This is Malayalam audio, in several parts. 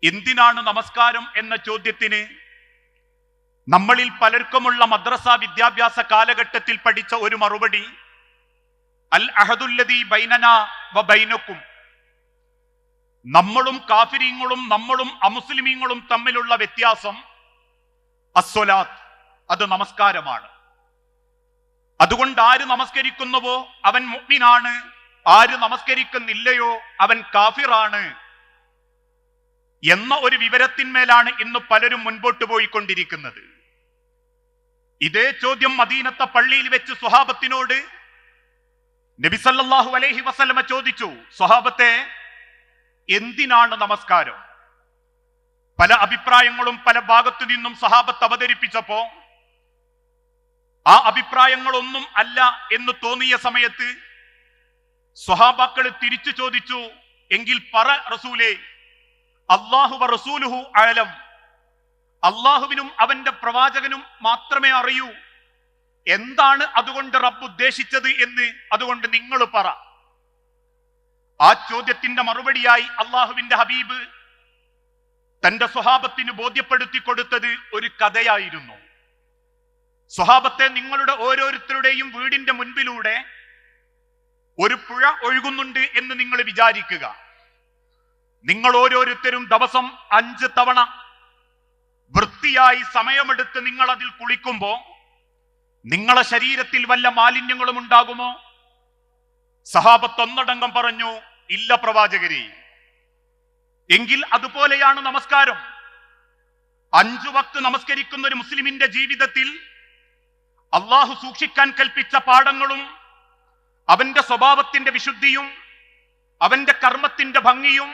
എന്തിനാണ് നമസ്കാരം എന്ന ചോദ്യത്തിന് നമ്മളിൽ പലർക്കുമുള്ള മദ്രസ വിദ്യാഭ്യാസ കാലഘട്ടത്തിൽ പഠിച്ച ഒരു മറുപടി അൽ അഹദുല്ലദീ ബൈനനാ വ ബൈനക്കും, നമ്മളും കാഫിരീങ്ങളും നമ്മളും അമുസ്ലിമീങ്ങളും തമ്മിലുള്ള വ്യത്യാസം അസ്സലാത്ത്, അത് നമസ്കാരമാണ്. അതുകൊണ്ട് ആര് നമസ്കരിക്കുന്നുവോ അവൻ മുഅ്മിനാണ്, ആര് നമസ്കരിക്കുന്നില്ലയോ അവൻ കാഫിറാണ് എന്ന ഒരു വിവരത്തിന്മേലാണ് ഇന്ന് പലരും മുൻപോട്ട് പോയിക്കൊണ്ടിരിക്കുന്നത്. ഇതേ ചോദ്യം മദീനത്തെ പള്ളിയിൽ വെച്ച് സ്വഹാബത്തിനോട് നബി സല്ലല്ലാഹു അലൈഹി വസല്ലമ ചോദിച്ചു, സ്വഹാബത്തെ, എന്തിനാണ് നമസ്കാരം? പല അഭിപ്രായങ്ങളും പല ഭാഗത്തു നിന്നും സഹാബത്ത് അവതരിപ്പിച്ചപ്പോ ആ അഭിപ്രായങ്ങളൊന്നും അല്ല എന്ന് തോന്നിയ സമയത്ത് സ്വഹാബാക്കൾ തിരിച്ചു ചോദിച്ചു, എങ്കിൽ പറ റസൂലേ, അല്ലാഹു വ റസൂലുഹു അഅലം, അള്ളാഹുവിനും അവന്റെ പ്രവാചകനും മാത്രമേ അറിയൂ. എന്താണ് അതുകൊണ്ട് റബ്ബ് ഉദ്ദേശിച്ചത് എന്ന് അതുകൊണ്ട് നിങ്ങൾ പറ. ആ ചോദ്യത്തിന്റെ മറുപടിയായി അള്ളാഹുവിന്റെ ഹബീബ് തന്റെ സ്വഹാബത്തിന് ബോധ്യപ്പെടുത്തി കൊടുത്തത് ഒരു കഥയായിരുന്നു. സ്വഹാബത്തെ, നിങ്ങളുടെ ഓരോരുത്തരുടെയും വീടിന്റെ മുൻപിലൂടെ ഒരു പുഴ ഒഴുകുന്നുണ്ട് എന്ന് നിങ്ങൾ വിചാരിക്കുക. നിങ്ങൾ ഓരോരുത്തരും ദിവസം 5 തവണ വൃത്തിയായി സമയമെടുത്ത് നിങ്ങൾ അതിൽ കുളിക്കുമ്പോ നിങ്ങളെ ശരീരത്തിൽ വല്ല മാലിന്യങ്ങളും ഉണ്ടാകുമോ? സഹാബത്ത് ഒന്നടങ്കം പറഞ്ഞു, ഇല്ല പ്രവാചകരെ. എങ്കിൽ അതുപോലെയാണ് നമസ്കാരം. 5 വക്ത് നമസ്കരിക്കുന്ന ഒരു മുസ്ലിമിന്റെ ജീവിതത്തിൽ അള്ളാഹു സൂക്ഷിക്കാൻ കൽപ്പിച്ച പാഠങ്ങളും അവന്റെ സ്വഭാവത്തിന്റെ വിശുദ്ധിയും അവന്റെ കർമ്മത്തിന്റെ ഭംഗിയും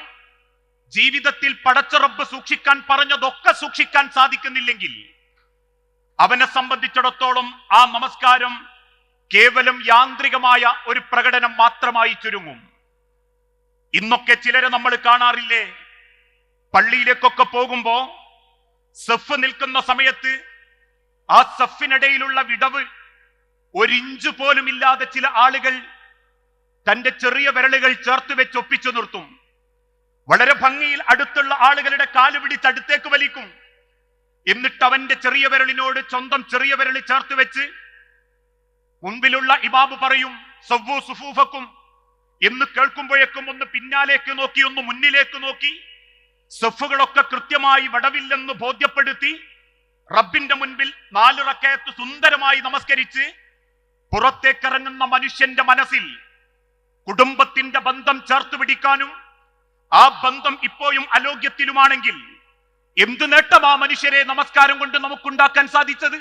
ജീവിതത്തിൽ പടച്ച റബ്ബ് സൂക്ഷിക്കാൻ പറഞ്ഞതൊക്കെ സൂക്ഷിക്കാൻ സാധിക്കുന്നില്ലെങ്കിൽ അവനെ സംബന്ധിച്ചിടത്തോളം ആ നമസ്കാരം കേവലം യാന്ത്രികമായ ഒരു പ്രകടനം മാത്രമായി ചുരുങ്ങും. ഇന്നൊക്കെ ചിലരെ നമ്മൾ കാണാറില്ലേ, പള്ളിയിലേക്കൊക്കെ പോകുമ്പോ സഫ് നിൽക്കുന്ന സമയത്ത് ആ സഫിനിടയിലുള്ള വിടവ് 1 ഇഞ്ച് പോലും ഇല്ലാതെ ചില ആളുകൾ തന്റെ ചെറിയ വിരലുകൾ ചേർത്ത് വെച്ച് ഒപ്പിച്ചു നിർത്തും. വളരെ ഭംഗിയിൽ അടുത്തുള്ള ആളുകളുടെ കാല് പിടിച്ച് അടുത്തേക്ക് വലിക്കും. എന്നിട്ട് അവന്റെ ചെറിയ വിരലിനോട് സ്വന്തം ചെറിയ വിരൽ ചേർത്ത് വെച്ച് മുൻപിലുള്ള ഇമാമ് പറയും, സവ്വു സുഫൂഫക്കും എന്ന് കേൾക്കുമ്പോഴേക്കും ഒന്ന് പിന്നാലേക്ക് നോക്കി, ഒന്ന് മുന്നിലേക്ക് നോക്കി, സഫുകളൊക്കെ കൃത്യമായി വടവില്ലെന്ന് ബോധ്യപ്പെടുത്തി റബ്ബിന്റെ മുൻപിൽ 4 റക്അത്ത് സുന്ദരമായി നമസ്കരിച്ച് പുറത്തേക്കിറങ്ങുന്ന മനുഷ്യന്റെ മനസ്സിൽ കുടുംബത്തിന്റെ ബന്ധം ചേർത്ത് പിടിക്കാനും ആ ബന്ധം ഇപ്പോഴും അലോഗ്യത്തിലുമാണെങ്കിൽ എന്ത് നേട്ടമാ മനുഷ്യരെ നമസ്കാരം കൊണ്ട് നമുക്കുണ്ടാക്കാൻ സാധിച്ചത്?